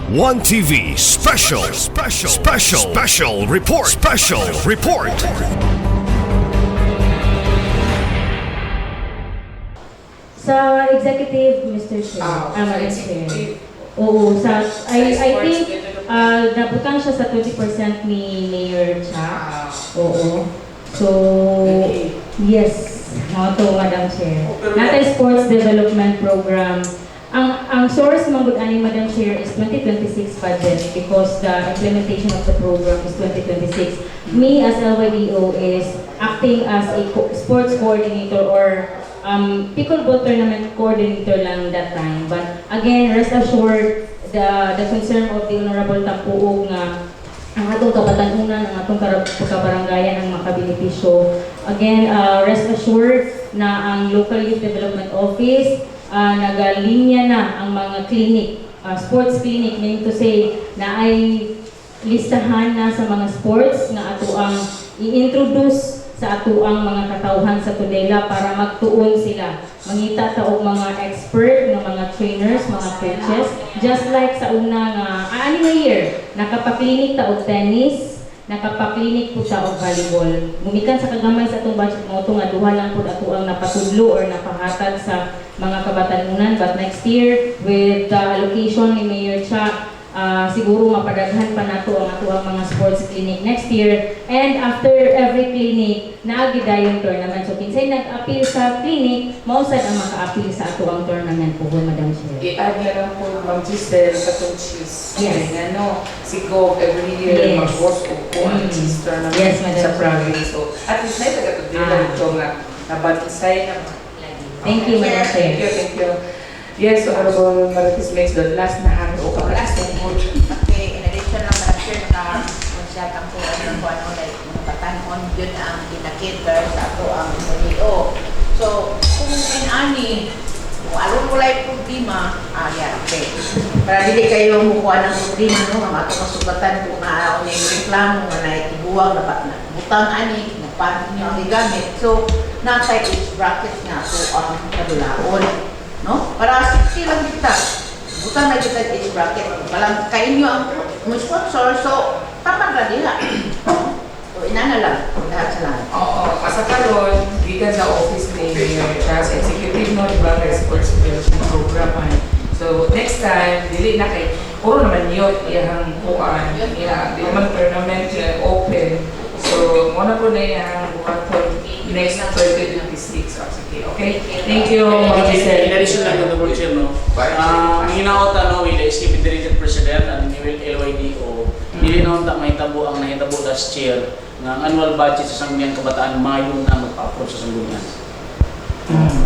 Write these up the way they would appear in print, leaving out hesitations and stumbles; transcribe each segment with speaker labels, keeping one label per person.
Speaker 1: One TV special report.
Speaker 2: Sa executive, Mr. Chair, Madam Chair. Oo, I think nabutang siya sa 20% ni Mayor Cha. Oo. So, yes, ito, Madam Chair. Nata Sports Development Program. Ang source ng ani, Madam Chair, is 2026 budget because the implementation of the program is 2026. Me as LYDO is acting as a sports coordinator or pickleball tournament coordinator lang that time. But again, rest assured, the concern of the Honorable Tampuog nga ang atong kabatanunan, ang atong kabarangayan ang makabenepisyo. Again, rest assured na ang Local Youth Development Office nagalinya na ang mga clinic, sports clinic, meaning to say na ay listahan na sa mga sports na ato ang i-introduce sa ato ang mga katauhan sa Tudela para magtuon sila. Mangita ta og mga expert ng mga trainers, mga coaches, just like sa una nga ani nga year nakapaklinik ta og tennis, nakapaklinik po ta og volleyball. Gumikan sa kagamay sa atong budget mo ito nga duha lang po ato ang napatudlo or napahatag sa mga kabatanunan, but next year with the allocation ni Mayor Cha, siguro mapadaghan pa nato ang ato ang mga sports clinic next year, and after every clinic naagidayon tournament. So kinsay nag-appeal sa clinic, mausad ang maka-appeal sa ato ang tournament po, Madam Chair.
Speaker 3: I-add na lang po Ma'am Giselle katong cheese.
Speaker 2: Yes.
Speaker 3: Si Gov every year
Speaker 2: Yes.
Speaker 3: mag-host o po ang cheese tournament
Speaker 2: Yes, Madam
Speaker 3: sa
Speaker 2: Chair.
Speaker 3: province. So at least na taga-tudila ito nga nabatisay na.
Speaker 2: Thank you, Madam Chair.
Speaker 3: Thank you. Yes, so Honorable Marites makes the last na hand o last na vote.
Speaker 4: Okay, in addition lang na sure siya tampo ano like patanon yun ang kinakater sa ato ang video. So, kung ani kung alon mo lang problema, okay. Para dili kayo mukuha ng problema no, nga ato kasugatan kung naaraw niya yung reklamo nga naitibuwag na butang ani na paano niyo ang igamit. So, nasa age bracket nga ato ang kadulaon. No? Para 60 lang kita. Bukan na kita age bracket. Walang kainyo ang sponsor, so tapat na nila. So inana lang, lahat sa lahat.
Speaker 3: Oo, pasakaron, gikan sa office ni Mayor Charles, executive no, diba, sports development program. So next time, dili na kay, puro naman yun, iyang kuan, di naman tournament open. So, muna po na iyang bukan po next 2026. Okay? Thank you, Ma'am Giselle.
Speaker 5: In addition lang na double chair, no? Ang hinaota, no, will escape integrated president and ni will LYDO. Dili na unta mahitabo ang nahitabo last year ng annual budget sa Sangguniang Kabataan Mayo na magpa-approve sa Sanggunian.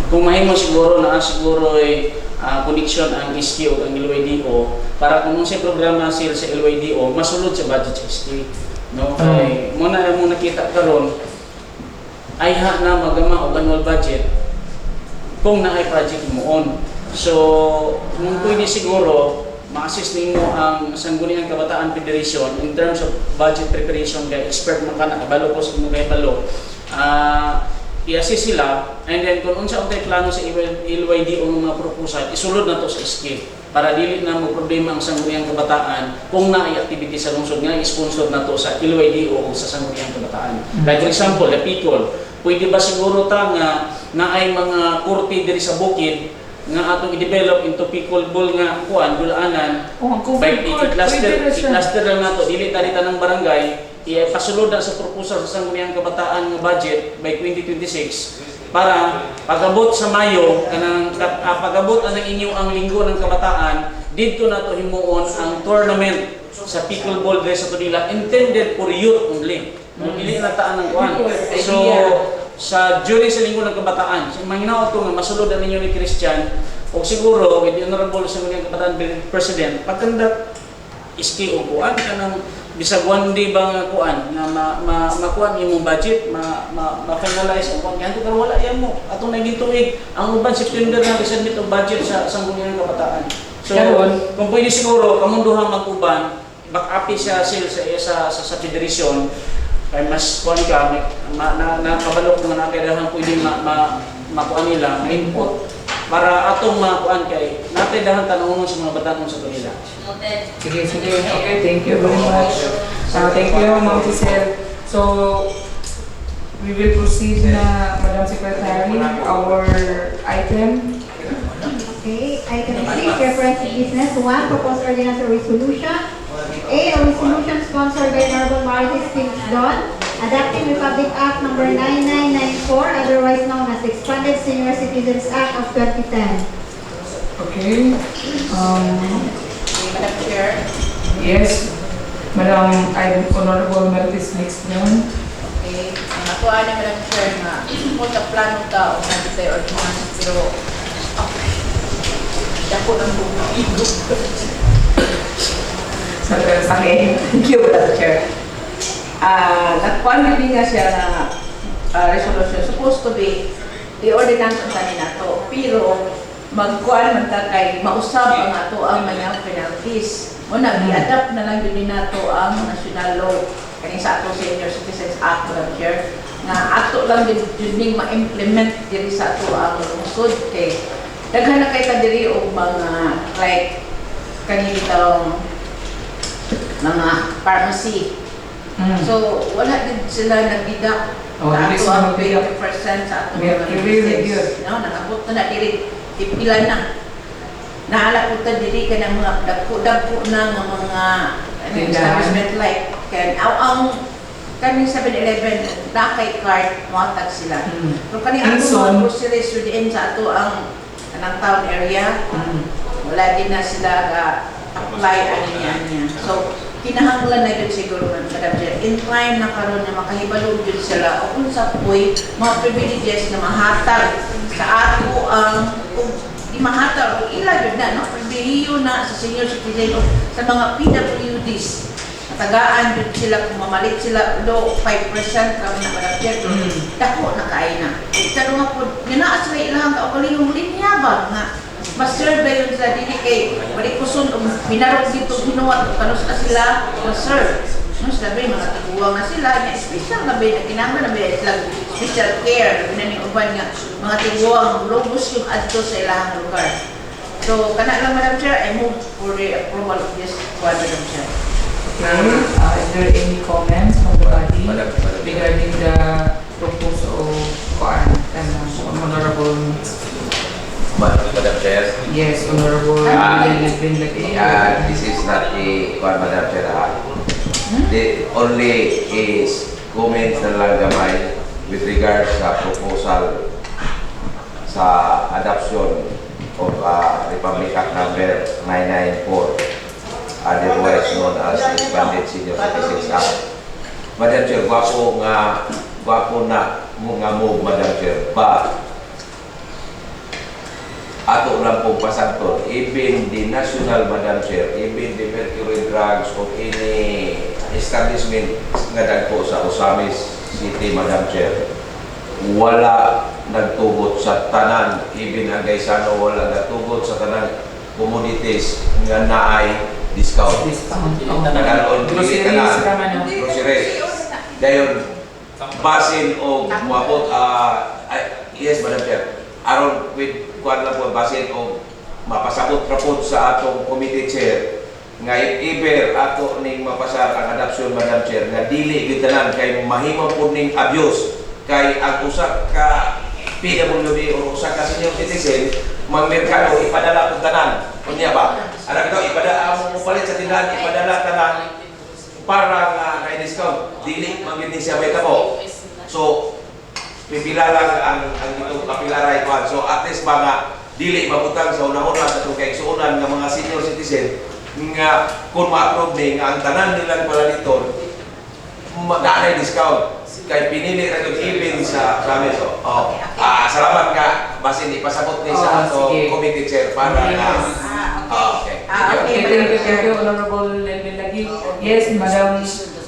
Speaker 5: Kung mahimo siguro na siguro ay connection ang SK o ang LYDO para kung sa programa sila sa LYDO masulod sa budget sa SK. No, kay muna nakita karon ay na magama og annual budget kung na ay project mo on. So, kung pwede siguro ma-assist nimo ang Sangguniang Kabataan Federation in terms of budget preparation kay expert man kana kabalo ko sa mga balo. I-assist sila, and then kung unsa untay plano sa LYDO ng mga proposal isulod na to sa SK para dili na mo problema ang Sangguniang Kabataan kung naay activity sa lungsod nga i-sponsor na to sa LYDO o sa Sangguniang Kabataan. Like for example, the Picol, pwede ba siguro ta nga naay mga kurti diri sa bukid nga atong i-develop into pickleball nga kuan dulaanan. By i-cluster lang nato dili ta ng barangay ipasulod na sa proposal sa Sangguniang Kabataan nga budget by 2026 para pagabot sa Mayo kanang pagabot ang inyo ang linggo ng kabataan didto nato himuon ang tournament sa pickleball diri sa Tudela intended for youth only. Dili na taan ng kuan. So sa during sa linggo ng kabataan, mahinaw ito nga masulod ang ninyo ni Christian o siguro with the Honorable Sangguniang Kabataan President pagkandak iski o kuan kanang bisag one day ba nga kuan na makuan imong budget ma-finalize ang kuan kanto pero wala yan mo atong naging tuig ang uban September na submit og budget sa Sangguniang Kabataan. So kung pwede siguro kamong duha mag-uban back up siya sa federation kay mas kuan ka na kabalok nga nakailangan pwede makuan nila ma-input para atong makuan kay natay dahan tanong sa mga batanon sa kanila.
Speaker 3: Sige. Okay, thank you very much. Thank you, Ma'am Giselle. So, we will proceed na, Madam Secretary, our item.
Speaker 1: Okay, item 3, reference to business. 1, proposed ordinance or resolution. A resolution sponsored by Honorable Marites Phillips Don, adopting Republic Act number 9994, otherwise known as Expanded Senior Citizens Act of 2010.
Speaker 3: Okay.
Speaker 4: Madam Chair,
Speaker 3: Yes, Madam, I'm Honorable Marites Mix Brown.
Speaker 4: okay. Ang ako na Madam Chair nga, kung sa plano ta o nandito tayo ordinance, pero dako ng bumigog.
Speaker 3: Sakit.
Speaker 4: Thank you, Madam Chair. Nagkuhan din nga siya na resolution. Supposed to be, the ordinance ang tanin nato. Pero, magkuhan man ta kay mausap ang ato ang mga penalties. Muna, i-adapt na lang yun nato ang national law. Kani sa ato Senior Citizens Act, Madam Chair. Nga ato lang din ma-implement diri sa ato ang lungsod. Kay, daghan na kay ta diri o mga like kanitong mga pharmacy. So, wala din sila nag-deduct sa
Speaker 3: this
Speaker 4: ato ang
Speaker 3: one,
Speaker 4: 20% sa ato
Speaker 3: we have
Speaker 4: mga
Speaker 3: to really
Speaker 4: business. No, nakabot na diri, tipila na. Naala ko ta diri ka ng mga dagko na ng mga establishment like ang kaning 7-Eleven na kay card matag sila. Pero kaning ato mga groceries din sa ato ang anang town area, wala din na sila apply niya. So, kinahanglan na yun siguro, Madam Chair. In time na karon na makahibalog yun sila o kung sa po'y mga privileges na mahatag sa ato ang di mahatag o ila yun na, no? Pribileyo na sa senior citizen o sa mga PWDs. Natagaan yun sila kung mamalit sila do 5% kami na Madam Chair. Dako na kain na. Tanong nga po, ninaas sila ilang kaugalingong linya ba nga ma-serve na yun sa dili kay malikuson o binarog dito ginuwat kanos na sila ma-serve. No, sabi mga tiguang na sila, nga special na ba na kinahanglan na ba sila special care na ning uban nga mga tiguang robust yung adto sa ilang lugar. So kana lang Madam Chair, I move for the approval of this one, Madam Chair.
Speaker 3: Okay, is there any comments from the body regarding the proposal of Honorable?
Speaker 6: Madam Chair.
Speaker 3: Yes, Honorable Bin Lagi.
Speaker 6: This is not a Madam Chair. The only is comments na lang gamay with regards sa proposal sa adoption of Republic Act number 994, otherwise known as Expanded Senior Citizens Act. Madam Chair, gwapo na mga move, Madam Chair, but ato lang pong pasanton, even the national, Madam Chair, even the mercury drugs of any establishment nga dagko sa Osamis City, Madam Chair, wala nagtugot sa tanan, even ang Gaisano wala nagtugot sa tanan commodities nga naay discount. Tagalon,
Speaker 3: Groceries naman.
Speaker 6: groceries. Dayon, basin o muabot, yes, Madam Chair, aron with kuan lang po basin o mapasabot ra po sa atong committee chair nga if ever ato ning mapasar ang adoption, Madam Chair, nga dili gyud tanan kay mahimo po ning abuse kay ang usa ka PWD o usa ka senior citizen magmerkado ipadala pud tanan unya ba ana bitaw ipadala mo palit sa tindahan ipadala tanan para nga na-discount dili man gyud siya mahitabo. So pipila lang ang itong kapilaray ko. So at least mga dili mabutang sa unahon sa itong kaigsuunan ng mga senior citizen nga kung ma-approve ni nga ang tanan nilang palaliton magdanay discount kay pinili ra yung even sa promise. Salamat nga basin ipasabot ni sa ato committee chair para na okay.
Speaker 3: Thank you, Honorable Bin Lagi. Yes, Madam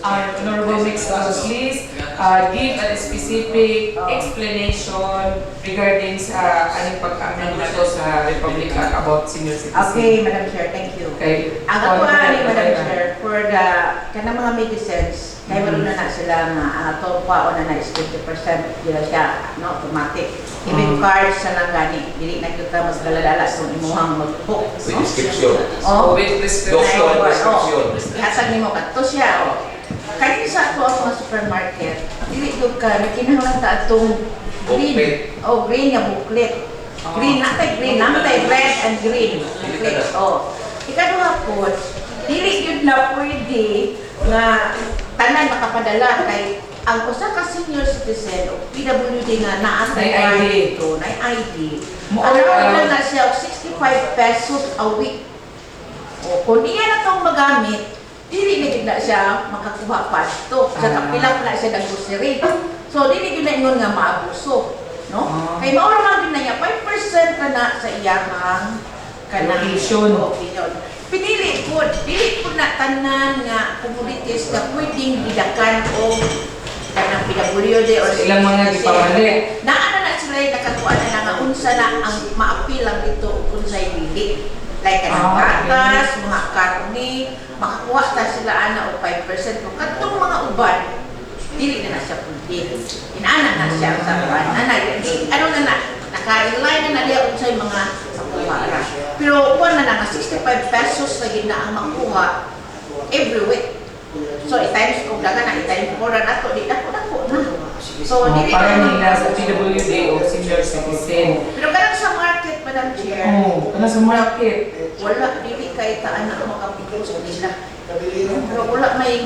Speaker 3: Honorable Mix, please give a specific explanation regarding sa aning pag-amend na to sa Republic Act about senior citizens.
Speaker 4: Okay, Madam Chair, thank you.
Speaker 3: Okay.
Speaker 4: Ang ako ani, Madam Chair, for the kanang mga medicines, Kaya meron na sila nga to pa na is 50% dila siya no automatic. Even cards sa lang gani dili na kita mas galalala sa imuhang mag-book.
Speaker 6: With description.
Speaker 4: Oh,
Speaker 3: with this
Speaker 6: Doctor prescription.
Speaker 4: ihatag nimo kadto siya. Kani sa ato ang mga supermarket, dili gyud ka nakinahanglan ta atong green. Oh, green nga booklet. Green natay red and green. Booklet. Oh. Ikaduha po, dili gyud na pwede nga tanan makapadala kay ang usa ka senior citizen o PWD nga naa sa
Speaker 3: May ID.
Speaker 4: ito, na ID.
Speaker 3: Mo-
Speaker 4: Ano na siya og 65 pesos a week. O kung iya na tong magamit, dili na gid na siya makakuha pa ito. Sa kapila pa na siya ng grocery. So dili gid na ingon nga maabuso, no? Kay mao ra man gid na niya 5% na sa iyang kanang
Speaker 3: Location.
Speaker 4: opinion. Pinili po, dili po na tanan nga commodities na pwedeng bidakan o kanang PWD or
Speaker 3: Ilang mga gipamalit.
Speaker 4: Naana na sila yung nakakuha na nga unsa na ang maapilang dito unsay dili. Like kanang gatas, mga karne, makakuha na sila ana og 5%. Kung katong mga uban, dili na siya pwede. Inaana na siya sa uban. Ano na naka-rely na diya unsay mga makuha ra. Pero kuha na nga 65 pesos na gid na ang makuha every week. So i-times kung daga na i-times ko ra nato di na na. So dili
Speaker 3: Para
Speaker 4: na
Speaker 3: nila sa PWD o senior citizen.
Speaker 4: pero kanang sa market, Madam Chair,
Speaker 3: Kana sa market.
Speaker 4: wala dili kay taan na makapigos nila. Pero wala may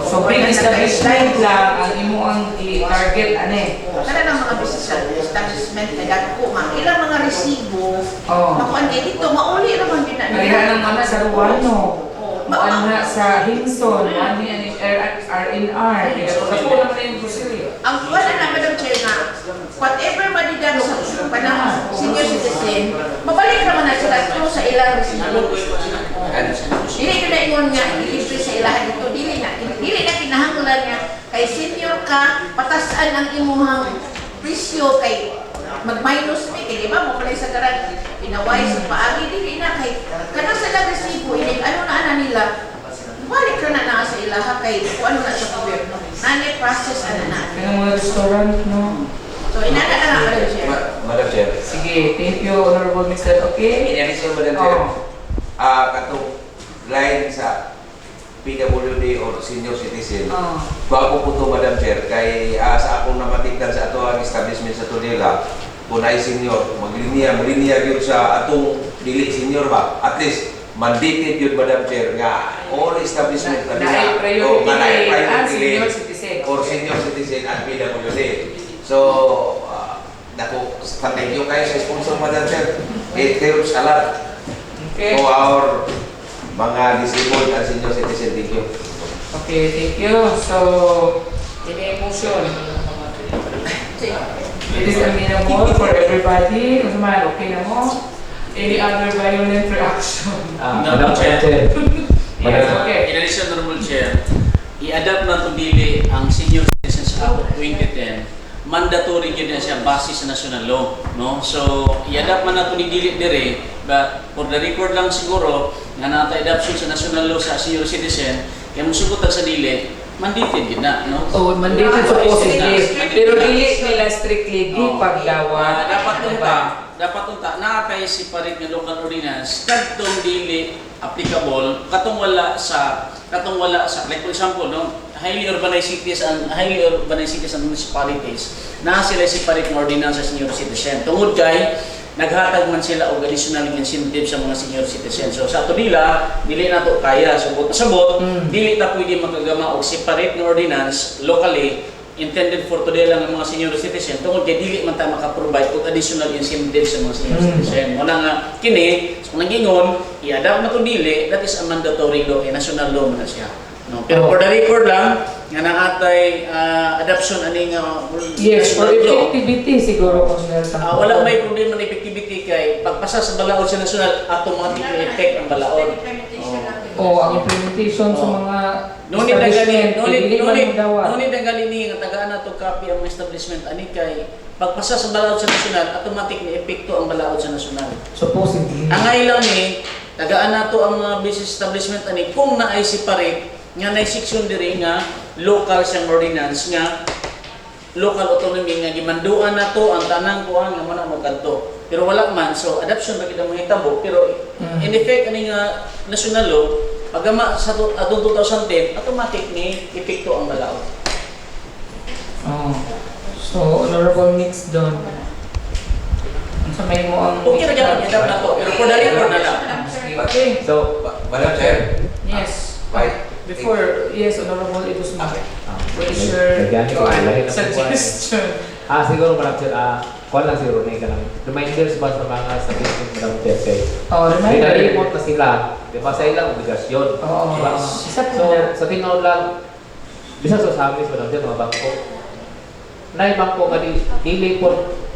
Speaker 3: So big establishment lang ang imo ang i-target ane.
Speaker 4: Kana ng mga business establishment na dagko man ilang mga resibo. Makuan dito mauli ra man din na.
Speaker 3: Kaya naman sa Ruano.
Speaker 4: Ma-
Speaker 3: Ana sa Hinson, ani ani RNR. Kaya sa po naman yung grocery.
Speaker 4: Ang wala na Madam Chair na whatever madidang sa panahon senior citizen, mabalik naman na sila pero sa ilang resibo. Dili ko na ingon nga i-libre sa ilahan dito, dili na kinahanglan nga kay senior ka, patasan ang imuhang presyo kay mag-minus me kay di ba mo pala sa garag pinaway sa paagi dili na kay kana sa lang resibo ini ano na ana nila balik ka na sa ilaha kay kung ano na sa gobyerno nani process ana na
Speaker 3: Kaya mga restaurant, no?
Speaker 4: so inana na nga Madam Chair.
Speaker 6: Madam Chair.
Speaker 3: Sige, thank you, Honorable Mr. Okay?
Speaker 6: In addition, Madam Chair, katong line sa PWD or senior citizen, bago po ito, Madam Chair, kay sa akong namatikdan sa ato ang establishment sa Tudela, kung ay senior, maglinya yun sa atong dili senior ba? At least, mandated yun, Madam Chair, nga all establishment na nila, o priority
Speaker 3: senior
Speaker 6: list,
Speaker 3: citizen.
Speaker 6: or senior citizen at PWD. So, thank you kayo sa sponsor, Madam Chair. It helps a lot
Speaker 3: Okay.
Speaker 6: to our mga disabled and senior citizen. Thank you.
Speaker 3: Okay, thank you. So, ini motion. It is amenable for everybody. Kung saan, okay na mo. Any other violent reaction?
Speaker 5: Madam Chair.
Speaker 3: Yes, okay.
Speaker 5: In addition, Honorable Chair, i-adapt na ito dili ang Senior Citizens Act of 2010. Mandatory yun na siya base sa national law, no? So, i-adapt man na ito ni dili dire, but for the record lang siguro, nga nata-adoption sa national law sa senior citizen, kaya musugot sa dili, mandated yun na, no?
Speaker 3: Oh, mandated supposedly. Pero dili nila strictly di pagdawa.
Speaker 5: Dapat unta nakatay si parit nga local ordinance kadtong dili applicable katong wala sa like for example no highly urbanized cities and municipalities na sila si parit nga ordinance sa senior citizen tungod kay naghatag man sila og additional incentive sa mga senior citizen. So sa ato nila dili nato kaya subot dili ta pwede magagama og separate nga ordinance locally intended for today lang ang mga senior citizen tungod kay dili man ta maka-provide og additional incentive sa mga senior citizen. Mo na nga kini kung nagingon i-adapt na to dili, that is a mandatory law, national law man na siya. No, pero for the record lang nga naatay adoption ani nga
Speaker 3: Yes, for
Speaker 5: national law.
Speaker 3: effectivity siguro kung meron
Speaker 5: Wala may problema ng effectivity kay pagpasa sa balaod sa national automatic effect ang balaod.
Speaker 3: ang implementation sa mga
Speaker 5: Ngunit ang
Speaker 3: establishment,
Speaker 5: galing nga tagaan na to copy ang establishment ani kay pagpasa sa balaod sa national automatic ni epekto ang balaod sa national.
Speaker 3: supposedly.
Speaker 5: Ang lang ni tagaan na to ang mga business establishment ani kung naay separate nga na section diri nga local siyang ordinance nga local autonomy nga gimanduan na to ang tanang kuan nga muna magkanto. Pero wala man, so adoption ba kita mahitabo, pero in effect ani nga national law pagama sa atong 2010 automatic ni epekto ang balaod.
Speaker 3: Oh. So, Honorable Mix doon. Ang samay mo ang...
Speaker 5: Okay ra gyud adapt na to, pero for the record na lang.
Speaker 3: Okay.
Speaker 6: So, Madam Chair,
Speaker 3: Yes.
Speaker 6: Bye.
Speaker 3: Before, yes, Honorable Idusma.
Speaker 5: Okay.
Speaker 3: What is your suggestion?
Speaker 7: Siguro Madam Chair, kuha lang siguro na ka lang. Reminders ba sa mga statistics Madam Chair kay
Speaker 3: Oh, reminder.
Speaker 7: remote na sila, di ba sa ilang obligasyon.
Speaker 3: Oo.
Speaker 7: Diba?
Speaker 3: Isa po
Speaker 7: So,
Speaker 3: na.
Speaker 7: sa tinood lang, bisa sa sabi Madam Chair, mga bangko, na yung bangko nga dili po,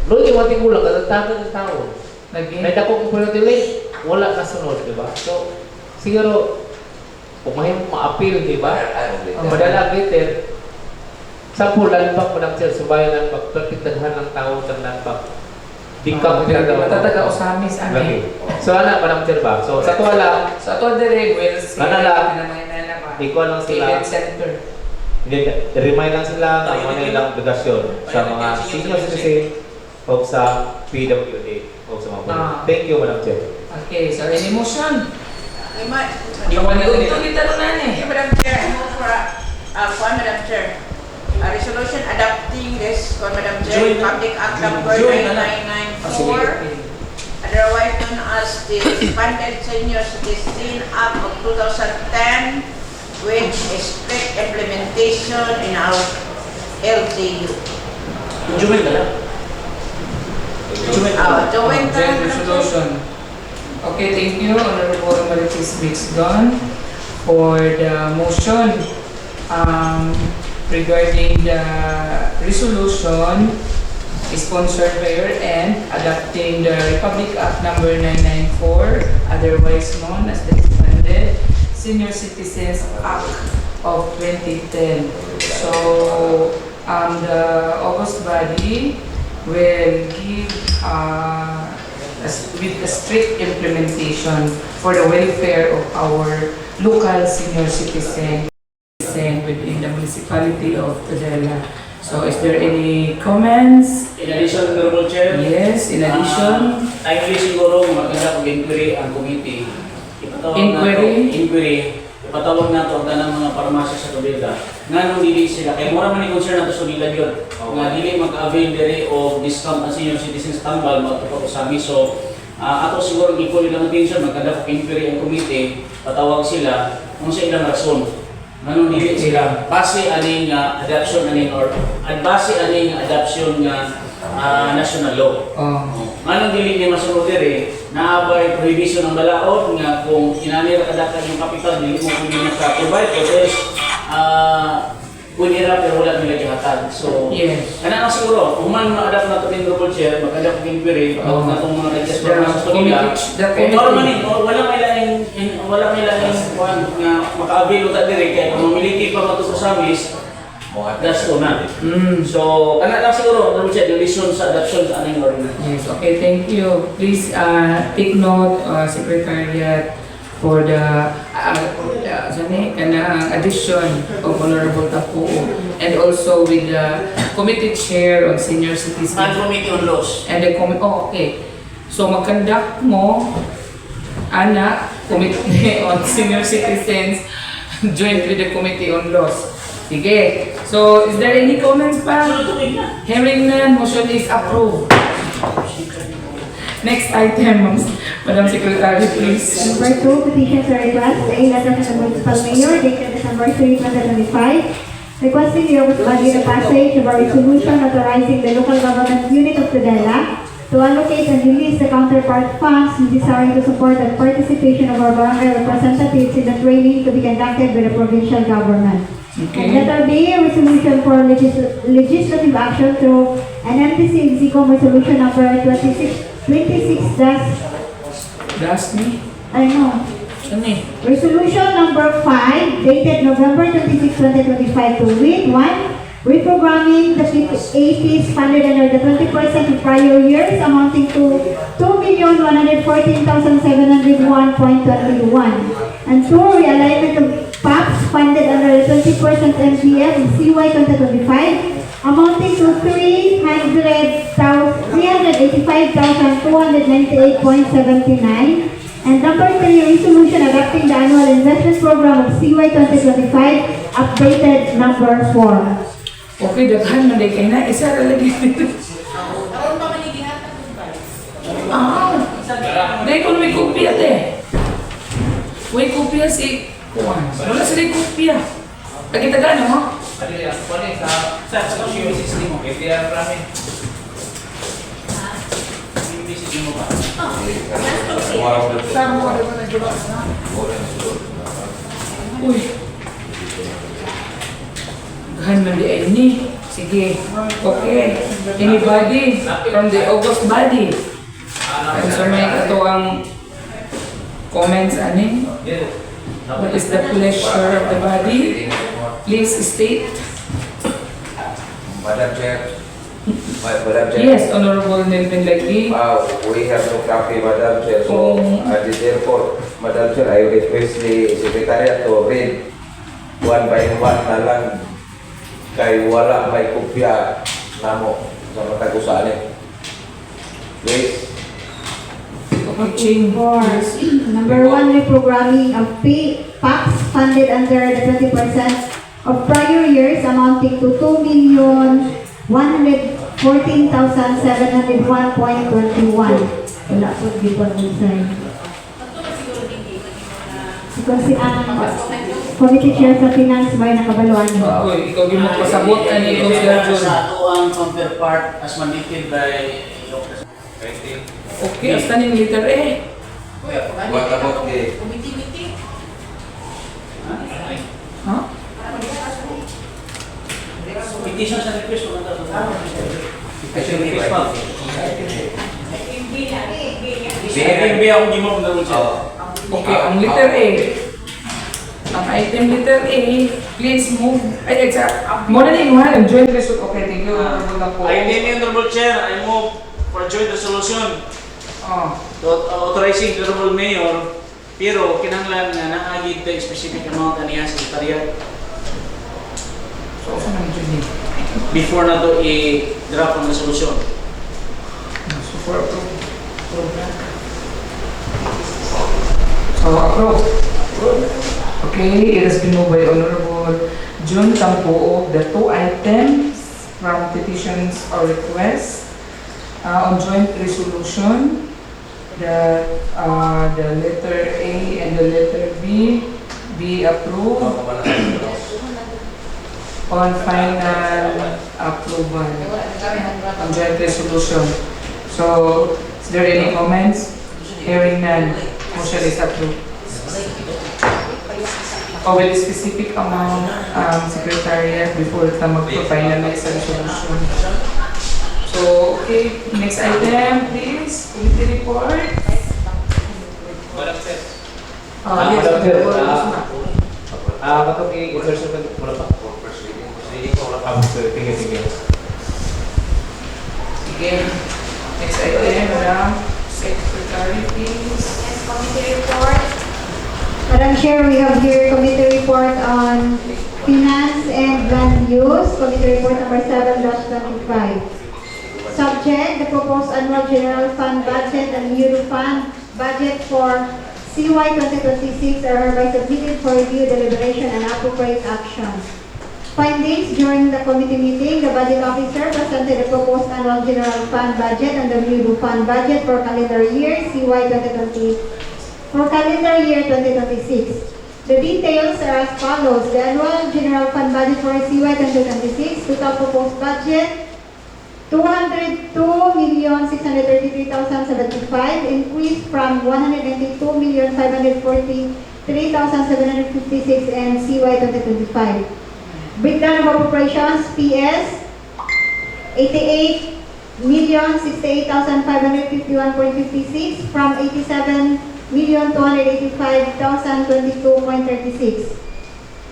Speaker 7: doon yung mating ulang, katagtagan ng tao. May dakong po delay, wala na sunod, di ba? So, siguro, kung mahimong ma-appeal, di ba? Madala better, sa pulan bang Madam Chair, subayan ng pagpagpagdaghan ng tao sa nanbang. Di ka
Speaker 3: Matataga o sa amin sa amin.
Speaker 7: So, ano, Madam Chair ba? So, sa tuwa lang,
Speaker 3: Sa to dire will see
Speaker 7: Ano lang?
Speaker 3: na mga nalaman.
Speaker 7: ikaw lang sila,
Speaker 3: Event center.
Speaker 7: hindi, remind lang sila ng mga ilang obligasyon sa mga senior citizen o sa PWA o sa mga police. Thank you, Madam Chair.
Speaker 3: Okay, so any motion?
Speaker 5: Yung
Speaker 3: Ito kita rin na
Speaker 4: Okay, Madam Chair, I move for Madam Chair. A resolution adopting this Madam Chair,
Speaker 5: Join na.
Speaker 4: Public Act number
Speaker 5: Join na lang.
Speaker 4: 9994, otherwise known as the Expanded Senior Citizen Act of 2010, which is strict implementation in our LGU.
Speaker 5: Jumin na lang. Jumin na lang.
Speaker 4: Joint
Speaker 3: Joint resolution. Okay, thank you, Honorable Maritis Mixdon, for the motion regarding the resolution sponsored by your end adopting the Republic Act number 994, otherwise known as the Expanded Senior Citizens Act of 2010. So, the August body will give with a strict implementation for the welfare of our local senior citizen within the municipality of Tudela. So, is there any comments?
Speaker 5: In addition, Honorable Chair,
Speaker 3: Yes, in addition.
Speaker 5: timely siguro maganda pag-inquiry ang committee. Ipatawag na to ang tanang mga parmasya sa Tudela. Nga nung dili sila, kaya mura man yung concern nato sa nila yun. Nga dili mag-avail diri o discount ang senior citizens tambal, magtupag sa amin. So, ato siguro equal lang attention, maganda pag-inquiry ang committee, patawag sila, kung sa ilang rason. Nga nung dili sila, base aning adoption aning or base aning adoption nga national law. Anong dili niya masunod diri, naabay prohibition ng balaod nga kung inanira kadakan yung kapital, dili mo pwede maka-provide or else pwede ra pero wala nila gihatag. So,
Speaker 3: Yes.
Speaker 5: kana na siguro, kung man ma-adapt na ito in Honorable Chair, mag-adapt ng inquiry, patawag na itong mga register sa kanila. Kung normal man wala may laing kuhan nga maka-avail uta diri kaya kung mamiliki pa matuto sa amis, that's to na. So, kana lang siguro, Honorable Chair, yung listen sa adoption sa aning ordinance.
Speaker 3: Yes, okay, thank you. Please take note, Secretariat, for the addition of Honorable Tapuo and also with the Committee Chair on Senior
Speaker 5: And
Speaker 3: Citizens
Speaker 5: Committee on Laws.
Speaker 3: and the okay. So mag-conduct mo, Committee on Senior Citizens joined with the Committee on Laws. Sige. So, is there any comments pa? Hearing none, motion is approved. Next item, Madam Secretary, please.
Speaker 1: Number 2, petitions or requests. A letter from the municipal mayor dated December 3, 2025, requesting the August body the passage of a resolution authorizing the local government unit of Tudela to allocate and release the counterpart funds necessary to support the participation of our barangay representatives in the training to be conducted by the provincial government.
Speaker 3: Okay.
Speaker 1: Letter B, resolution for legislative action through an MTC Exicom resolution number 26
Speaker 3: Last me?
Speaker 1: I know.
Speaker 3: Saan eh?
Speaker 1: Resolution number 5, dated November 26, 2025 to read 1. Reprogramming the 80s funded under the 20% of prior years amounting to 2,114,701.21. And 2. Realignment of PAPs funded under the 20% MPF in CY 2025 amounting to 385,298.79. And number 3, resolution adopting the annual investment program of CY 2025, updated number 4.
Speaker 3: Okay, daghan man day kay na isa ra lagi. Dahil kung may kopya te. May kopya si Juan. Wala sila yung kopya. Lagi taga mo?
Speaker 7: Adi ya, kuan sa computer system mo, KPR namin.
Speaker 3: Uy. Daghan man day ay ni. Sige. Okay. Anybody from the August body? So may ito ang comments ani. What is the pleasure of the body? Please state.
Speaker 6: Madam Chair. Madam Chair.
Speaker 3: Yes, Honorable Nelvin Lagdi.
Speaker 6: We have no copy, Madam Chair. So, therefore, Madam Chair, I request the Secretariat to read one by one na lang kay wala may kopya namo sa matagusan ni. Please.
Speaker 3: Coaching.
Speaker 1: For number 1, reprogramming of PAPs funded under the 20% of prior years amounting to 2,114,701.21. Wala po di po design. Because si ang committee chair sa finance ba nakabaluan niyo?
Speaker 3: Uy, ikaw yung magpasabot ka ni Coach John.
Speaker 5: Sa ato ang counterpart as mandated by
Speaker 3: Okay, hasta ning letter A.
Speaker 6: What about the
Speaker 3: Ha?
Speaker 5: petition sa request ko na BNB ako gimok na rin siya.
Speaker 3: Okay, ang letter A. Ang item letter A, please move. Ay, exact. Muna din mo ha, joint result. Okay, thank you.
Speaker 5: I name Honorable Chair, I move for joint resolution authorizing the Honorable Mayor, pero kinahanglan nga naagid the specific amount aniya sa sekretariat
Speaker 3: So, saan ang joint?
Speaker 5: before na to i-draft ang resolution.
Speaker 3: So, for approve. So, approve. Okay, it has been moved by Honorable Jun Tampo of the 2 items from petitions or requests on joint resolution. The letter A and the letter B be approved on final approval on joint resolution. So, is there any comments? Hearing none, motion is approved. With specific amount, Secretariat before ito mag-finalize ang resolution. So, okay, next item, please. Committee report.
Speaker 7: Madam Chair.
Speaker 3: Yes,
Speaker 7: Madam Chair,
Speaker 3: Honorable
Speaker 7: katong i-insertion ko muna pa. Reading ko wala pa. Sige.
Speaker 3: Sige. Next item, Madam Secretary, please.
Speaker 1: Yes, committee report. Madam Chair, we have here committee report on finance and land use, committee report number 7/25. Subject, the proposed annual general fund budget and Euro fund budget for CY 2026 are hereby submitted for review, deliberation, and appropriate action. Findings during the committee meeting, the budget officer presented the proposed annual general fund budget and the Euro fund budget for calendar year CY 2026. The details are as follows. The annual general fund budget for CY 2026, total proposed budget 202,633,075, increased from 192,543,756 in CY 2025. Breakdown of appropriations, PS 88,068,551.56 from 87,285,022.36.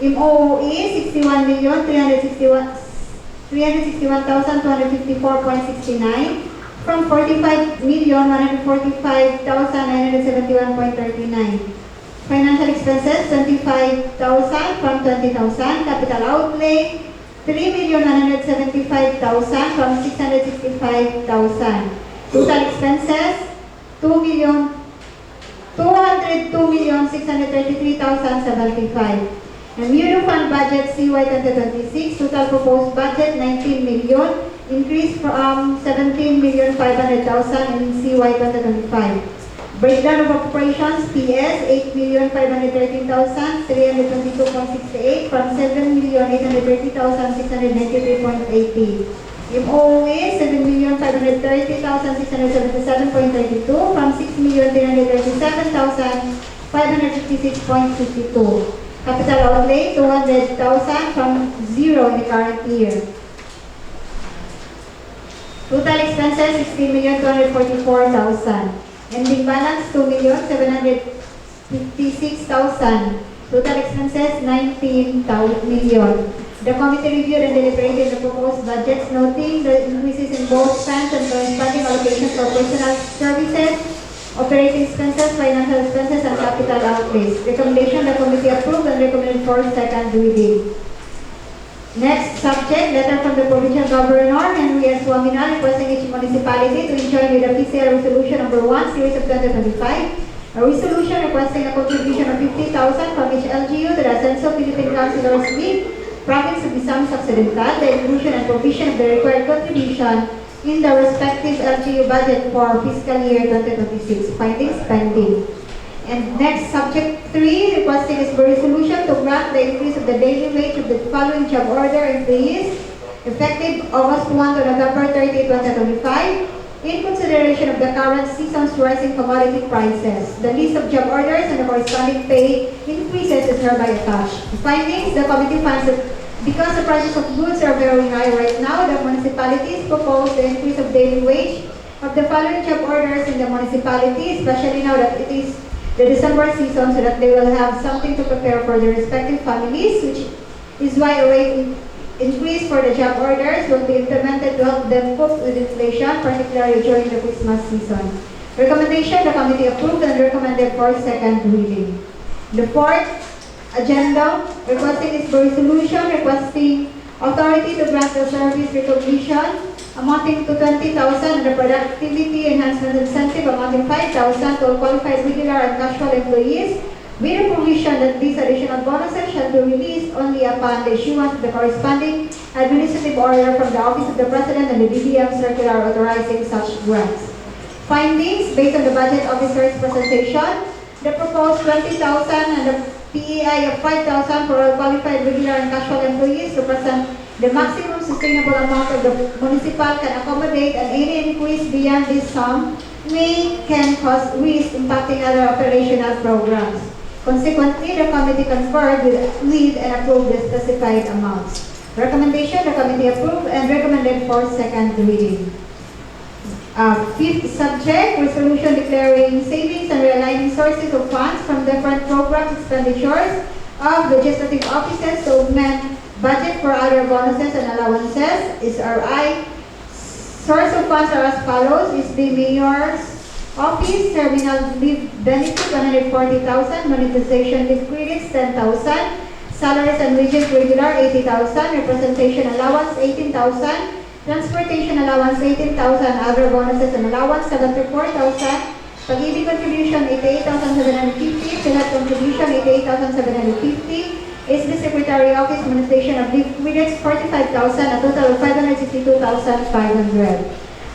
Speaker 1: MOE 61,361,254.69 from 45,145,971.39. Financial expenses, 25,000 from 20,000. Capital outlay, 3,175,000 from 665,000. Total expenses, 202,633,075. And Mutual Fund budget CY 2026, total proposed budget 19 million, increase from 17,500,000 in CY 2025. Breakdown of operations, PS 8,513,322.68 from 7,830,693.80. MOA 7,530,677.32 from 6,337,556.52. Capital outlay 200,000 from zero in the current year. Total expenses 16,244,000. Ending balance 2,756,000. Total expenses 19 million. The committee reviewed and deliberated the proposed budgets, noting the increases in both funds and corresponding allocations for personal services, operating expenses, financial expenses, and capital outlays. Recommendation: the committee approved and recommended for second reading. Next subject, letter from the Provincial Governor Henry S. Wamina requesting each municipality to join with the PCL Resolution Number 1, Series of 2025, a resolution requesting a contribution of 50,000 from each LGU to the Ascenso Philippine Councilors League, Province of Misamis Occidental, the inclusion and provision of the required contribution in the respective LGU budget for fiscal year 2026. Findings pending. And next, subject 3, requesting is for resolution to grant the increase of the daily wage of the following job order employees effective August 1 to November 30, 2025, in consideration of the current season's rising commodity prices. The list of job orders and the corresponding pay increases is hereby attached. The findings: the committee finds that because the prices of goods are very high right now, the municipalities propose the increase of daily wage of the following job orders in the municipality, especially now that it is the December season, so that they will have something to prepare for their respective families, which is why a rate increase for the job orders will be implemented to help them cope with inflation, particularly during the Christmas season. Recommendation: the committee approved and recommended for second reading. The fourth agenda, requesting is for resolution requesting authority to grant the service recognition amounting to 20,000 and the productivity enhancement incentive amounting 5,000 to all qualified regular and casual employees, with the provision that these additional bonuses shall be released only upon the issuance of the corresponding administrative order from the Office of the President and the DDM circular authorizing such grants. Findings: based on the budget officer's presentation, the proposed 20,000 and the PEI of 5,000 for all qualified regular and casual employees represent the maximum sustainable amount of the municipal can accommodate, and any increase beyond this sum can cause risk impacting other operational programs. Consequently, the committee conferred with and approved the specified amounts. Recommendation: the committee approved and recommended for second reading. Fifth subject, resolution declaring savings and realigning sources of funds from different program expenditures of legislative offices to augment budget for other bonuses and allowances. SRI. Source of funds are as follows: is the Mayor's Office, terminal leave benefit 140,000, monetization leave credits 10,000, salaries and wages regular 80,000, representation allowance 18,000, transportation allowance 18,000, other bonuses and allowance 74,000, pag-ibig contribution 88,750, PhilHealth contribution 88,750, SB Secretary Office monetization of leave credits 45,000, a total of 562,500.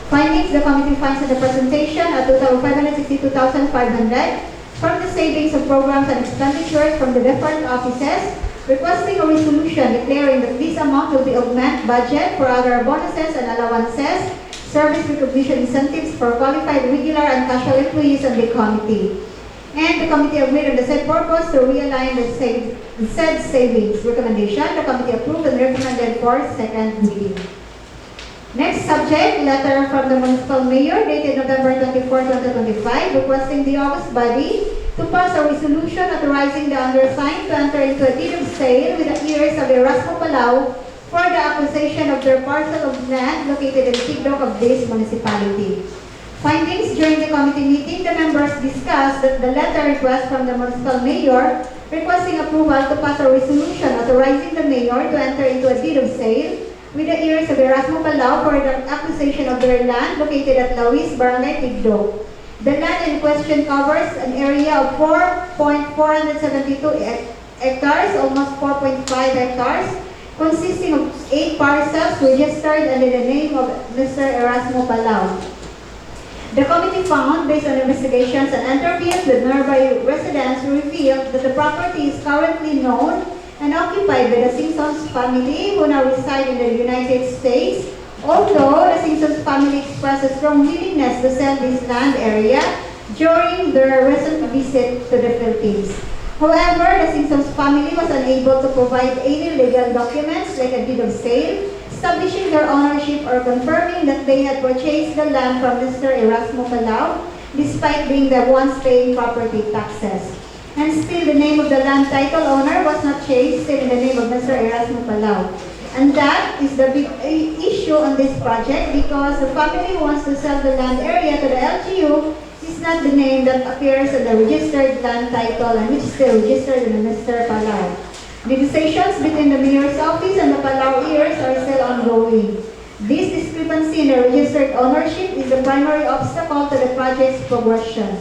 Speaker 1: Findings: the committee finds in the presentation a total of 562,500 from the savings of programs and expenditures from the different offices, requesting a resolution declaring that this amount will be augment budget for other bonuses and allowances, service recognition incentives for qualified regular and casual employees on the committee. And the committee agreed on the said purpose to realign the said savings. Recommendation: the committee approved and recommended for second reading. Next subject, letter from the Municipal Mayor dated November 24, 2025, requesting the August body to pass a resolution authorizing the undersigned to enter into a deed of sale with the heirs of Erasmo Palau for the acquisition of their parcel of land located in Tigdok of this municipality. Findings during the committee meeting, the members discussed that the letter request from the municipal mayor requesting approval to pass a resolution authorizing the mayor to enter into a deed of sale with the heirs of Erasmo Palau for the acquisition of their land located at Lawis, Barangay Tigdo. The land in question covers an area of 4.472 hectares, almost 4.5 hectares, consisting of 8 parcels registered under the name of Mr. Erasmo Palau. The committee found, based on investigations and interviews with nearby residents, revealed that the property is currently known and occupied by the Simpsons family, who now reside in the United States. Although the Simpsons family expressed a strong willingness to sell this land area during their recent visit to the Philippines. However, the Simpsons family was unable to provide any legal documents like a deed of sale, establishing their ownership or confirming that they had purchased the land from Mr. Erasmo Palau, despite being the ones paying property taxes. And still, the name of the land title owner was not changed, still in the name of Mr. Erasmo Palau. And that is the big issue on this project, because the family wants to sell the land area to the LGU. Is not the name that appears on the registered land title and which is still registered in the Mr. Palau. Negotiations between the mayor's office and the Palau heirs are still ongoing. This discrepancy in the registered ownership is the primary obstacle to the project's progression.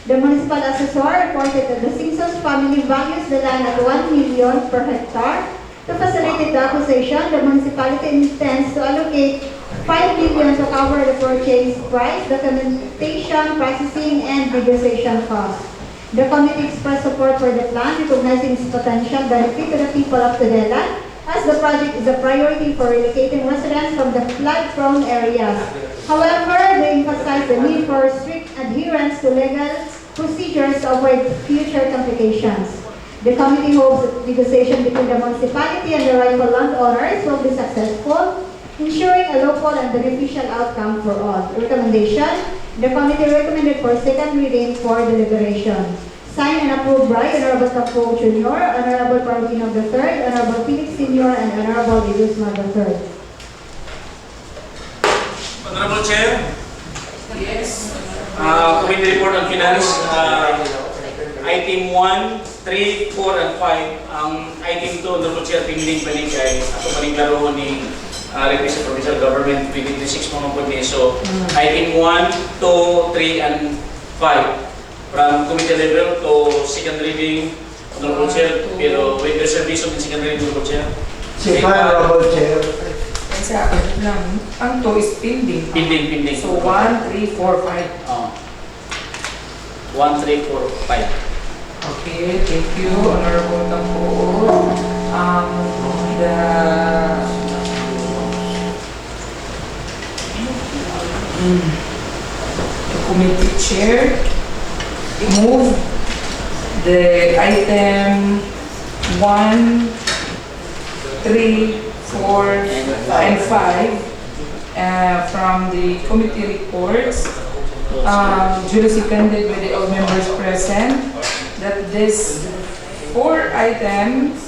Speaker 1: The municipal assessor reported that the Simpsons family values the land at 1 million per hectare. To facilitate the acquisition, the municipality intends to allocate 5 million to cover the purchase price, documentation, processing, and negotiation costs. The committee expressed support for the plan, recognizing its potential benefit to the people of Tudela, as the project is a priority for relocating residents from the flood-prone areas. However, they emphasized the need for strict adherence to legal procedures to avoid future complications. The committee hopes that negotiation between the municipality and the rightful landowners will be successful, ensuring a local and beneficial outcome for all. Recommendation: the committee recommended for second reading for deliberation. Signed and approved by Honorable Tapo Jr., Honorable Parvino III, Honorable Felix Sr., and Honorable Idusma III.
Speaker 5: Honorable Chair,
Speaker 3: Yes.
Speaker 5: Committee Report on Finance, item 1, 3, 4, and 5. Item 2, Honorable Chair, pending paligay. Ako paniglaroon ni Request of Provincial Government 2026 mga po So, item 1, 2, 3, and 5. From committee level to second reading, Honorable Chair, pero with reservation in second reading, Honorable Chair.
Speaker 8: Honorable Chair.
Speaker 3: Sa akin lang, ang to is pending.
Speaker 5: Pending.
Speaker 3: So 1, 3, 4, 5.
Speaker 5: 1, 3, 4, 5.
Speaker 3: Okay, thank you, Honorable Tapo. The committee chair move the item 1, 3, 4, and 5 from the committee reports, duly seconded by the all members present, that this 4 items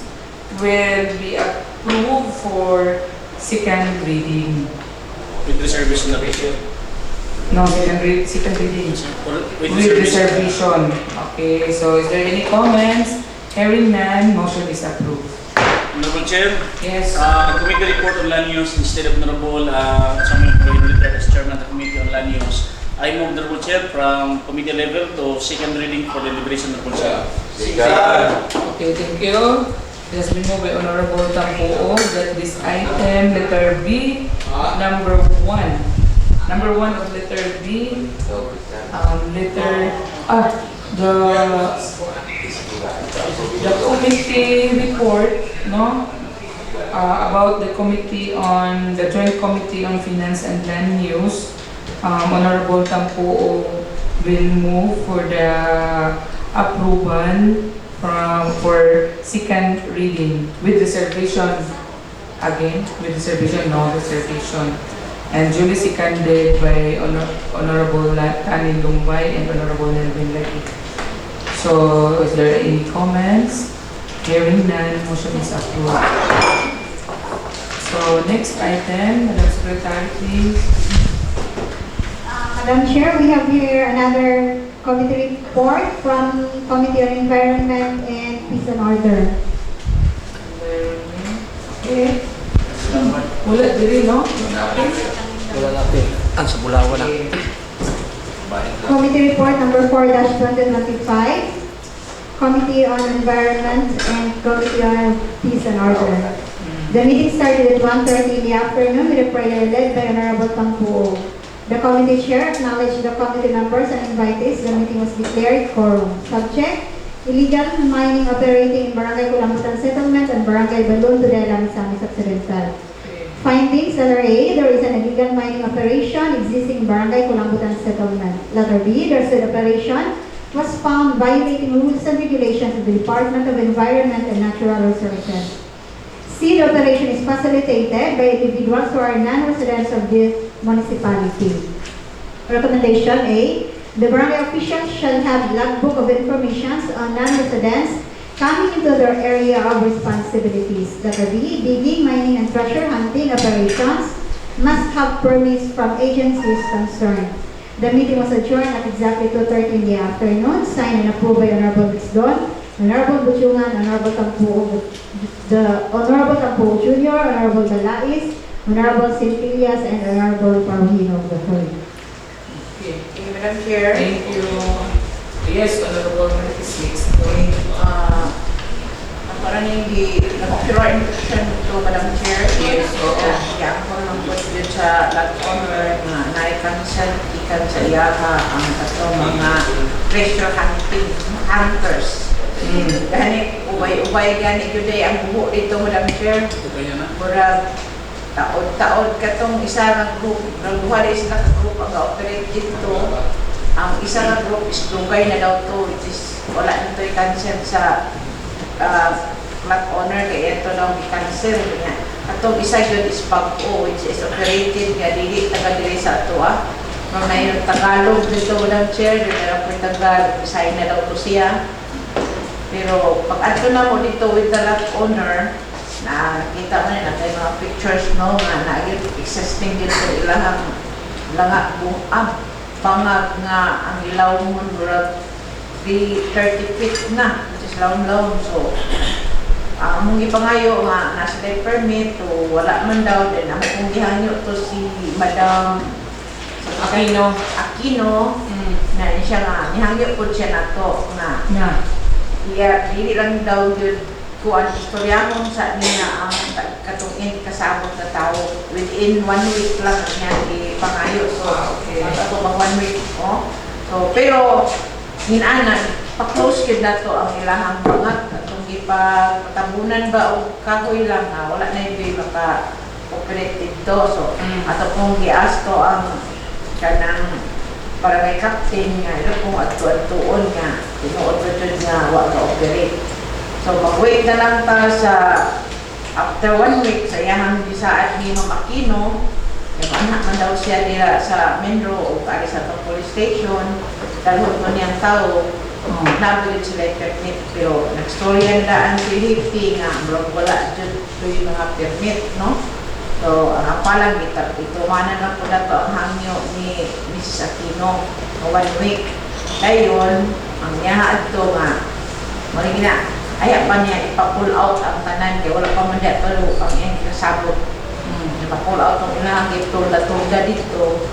Speaker 3: will be approved for second reading.
Speaker 5: With reservation na ratio.
Speaker 3: No, second reading. With reservation. Okay, so is there any comments? Hearing none, motion is approved.
Speaker 5: Honorable Chair,
Speaker 3: Yes.
Speaker 5: committee report on land use instead of Honorable Samuel Proy retired as Chairman of the Committee on Land Use. I move, Honorable Chair, from committee level to second reading for deliberation, Honorable Chair.
Speaker 3: Okay, thank you. It has been moved by Honorable Tampuo that this item, letter B, number 1. Number 1 of letter B, the committee report, no, about the committee on the joint committee on finance and land use. Honorable Tampuo will move for the approval for second reading with reservation. Again, with reservation, no reservation. And duly seconded by Honorable Tani Lumbay and Honorable Nelvin Leki. So, is there any comments? Hearing none, motion is approved. So, next item, Madam Secretary, please.
Speaker 1: Madam Chair, we have here another committee report from Committee on Environment and Peace and Order.
Speaker 3: Okay. Wala diri, no?
Speaker 7: Wala natin. Ang sa Bulawan na.
Speaker 1: Committee report number 4-2025. Committee on Environment and Committee on Peace and Order. The meeting started at 1:30 in the afternoon with a prayer led by Honorable Tampuo. The committee chair acknowledged the committee members and invitees. The meeting was declared quorum. Subject: illegal mining operating in Barangay Kulambutan Settlement and Barangay Balun to the Misamis Occidental. Findings: letter A, there is an illegal mining operation existing in Barangay Kulambutan Settlement. Letter B, the said operation was found violating rules and regulations of the Department of Environment and Natural Resources. C, the operation is facilitated by individuals who are non-residents of this municipality. Recommendation A, the barangay officials shall have logbook of information on non-residents coming into their area of responsibilities. Letter B, digging, mining, and treasure hunting operations must have permits from agencies concerned. The meeting was adjourned at exactly 2:30 in the afternoon, signed and approved by Honorable Mixdon, Honorable Buchungan, Honorable Tampuo, the Honorable Tampuo Jr., Honorable Dalais, Honorable Silvilias, and Honorable Paruhino of the Holy.
Speaker 3: Okay.
Speaker 4: Okay, Madam Chair.
Speaker 3: Thank you. Yes, Honorable Marquez.
Speaker 4: Parang hindi nag-pure instruction to Madam Chair.
Speaker 3: Yes, oo.
Speaker 4: Yang ko naman po dito sa lot honor na na-cancel ikan sa iyaha ang katong mga treasure hunting hunters. Gani, ubay-ubay gani yun ay ang buho dito Madam Chair. Murag taod-taod katong isa nga group, nagduha sila ka group ang operate dito. Ang isa nga group is dugay na daw to, which is wala nito i-cancel sa lot honor kaya ito daw i-cancel niya. Atong isa yun is Pag-o, which is operated nga dili taga dili sa ato mga yung Tagalog dito Madam Chair, dito na po Tagalog, design na daw to siya. Pero pag ato na mo dito with the lot owner, na nakita mo na tayo mga pictures no nga na existing dito ilahang langa buang pangag nga ang ilaw mo murag 30 feet na, which is lawn-lawn. So, ang mong ipangayo nga nasa day permit to wala man daw din ang kung gihanyo to si Madam
Speaker 3: Aquino.
Speaker 4: na siya nga nihangyo po siya nato nga iya dili lang daw yun kuan istoryahon sa niya ang katong kasabot na tao within 1 week lang niya ipangayo. So ato mga 1 week so pero hinanan pa-close yun na to ang ilahang pangat atong ipatabunan ba o kahoy lang na wala na yung maka-operate dito. So ato pong giasto ang kanang barangay captain nga ito kung ato-atoon nga tinuod ba dyan nga wala ka-operate. So mag-wait na lang ta sa after 1 week sa iyahang bisaat ni Ma'am Aquino, anak man daw siya nila sa Menro o kari sa itong police station dalhon mo niyang tao nabulit sila yung permit pero nagstoryan daan si Hippie nga wala dyan ito yung mga permit no. So ang apalang itumanan lang po na ito ang hangyo ni Mrs. Aquino 1 week dayon ang niyahaad ito nga maling na ayaw pa niya ipa-pull out ang tanan kaya wala pa man diya pero ang iyang kasabot ipa-pull out ang ilang tulda dito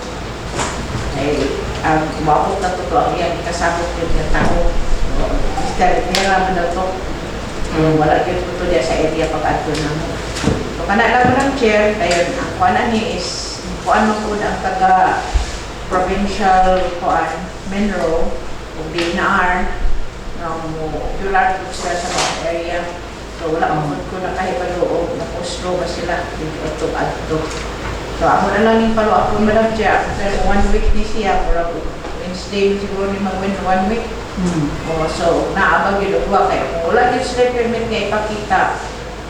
Speaker 4: ay ang umabot na to ang iyang kasabot yung tao. Mr. Nera man na to wala yun po diya sa area pag-ato na mo. So kanala lang chair kaya ang kuanan ni is kuan mo po ang taga provincial kuan Menro o DNR popular po sila sa mga area. So wala akong ko na kahit paloob na postro ba sila dito adto. So ako na lang yung palo ako Madam Chair after 1 week ni siya mura po Wednesday siguro ni mag-win 1 week. So naabag yun uwa kayo kung wala yun sila permit nga ipakita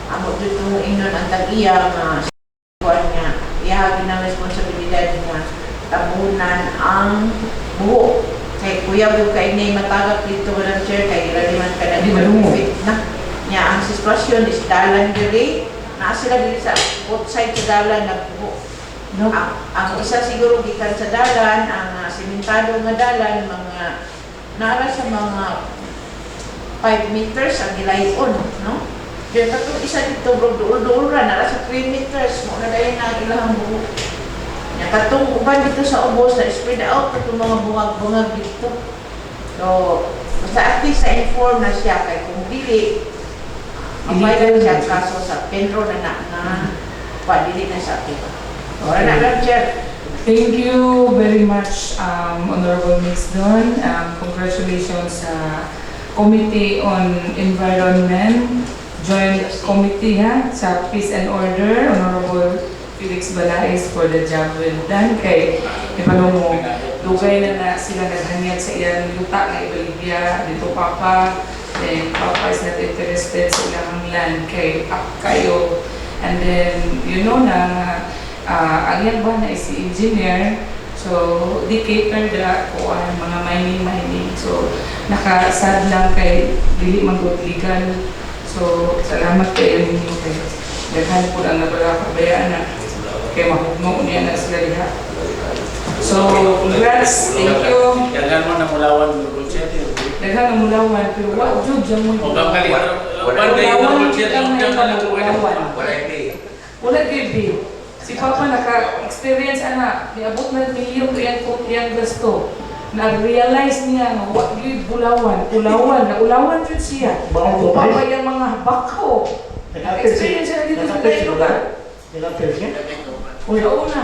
Speaker 4: amo dito inon ang tag-iya nga kuwan nga ihagin ang responsibilidad nga tabunan ang buho. Kay kuya bu kay nay matagap dito Madam Chair kay raliman ka na di malungit na nya ang sitwasyon is dalan diri na sila diri sa outside sa dalan nagbuho
Speaker 2: No?
Speaker 4: Ang isa siguro gikan sa dalan, ang simentado nga dalan, mga nara sa mga 5 meters ang gilayon, no? Kaya katong isa dito, bro, duol-duol ra, nara sa 3 meters, mo na dahil na ilahang buho. Katong uban dito sa ubos, na spread out katong mga bungag-bungag dito. So, basta at least sa inform na siya, kay kung dili, mapailan siya kaso sa Pedro na padili na sa akin. Ora na lang, Chair.
Speaker 3: Thank you very much, Honorable Ms. Don. Congratulations sa Committee on Environment, Joint Committee sa Peace and Order, Honorable Felix Balaes for the job well done. Kay ipalo mo, lugay na sila naghanyag sa iyang luta na Ibalibya, dito Papa, then Papa is not interested sa ilang land kay kayo. And then, you know na ang yan ba na si engineer, so di cater da ko ang mga mining. So nakasad lang kay dili man gud legal. So salamat kayo ninyo kay daghan po ang nagpakabayaan na kay mahugno niya na sila diha. So congrats, thank you.
Speaker 5: Daghan mo na mulawan Double Chair.
Speaker 3: Daghan ang mulawan pero wa jud jud mo.
Speaker 5: O bang kali Double Chair ang
Speaker 3: Wala gid. Si Papa naka-experience ana, niabot na milyon iyang gasto. Nag-realize niya nga wa gyud ulawan, naulawan jud siya. Papa yung mga bako. Nag-experience siya dito sa tayo lugar.
Speaker 8: Ilang percent?
Speaker 3: Una.